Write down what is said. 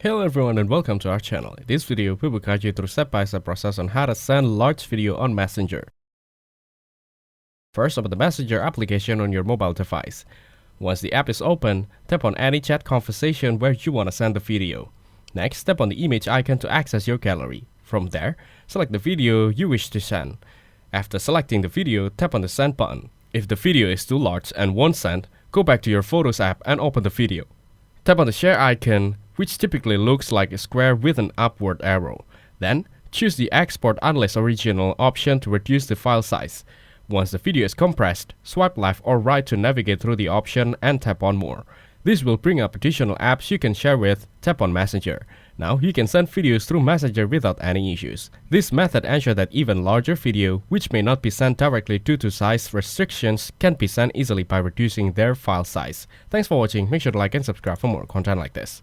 Hello everyone and welcome to our channel. In this video, we will guide you through step-by-step process on how to send large video on Messenger. First, open the Messenger application on your mobile device. Once the app is open, tap on any chat conversation where you want to send the video. Next, tap on the image icon to access your gallery. From there, select the video you wish to send. After selecting the video, tap on the send button. If the video is too large and won't send, go back to your Photos app and open the video. Tap on the share icon, which typically looks like a square with an upward arrow. Then, choose the Export Unless Original option to reduce the file size. Once the video is compressed, swipe left or right to navigate through the option and tap on More. This will bring up additional apps you can share with. Tap on Messenger. Now you can send videos through Messenger without any issues. This method ensures that even larger video, which may not be sent directly due to size restrictions, can be sent easily by reducing their file size. Thanks for watching. Make sure to like and subscribe for more content like this.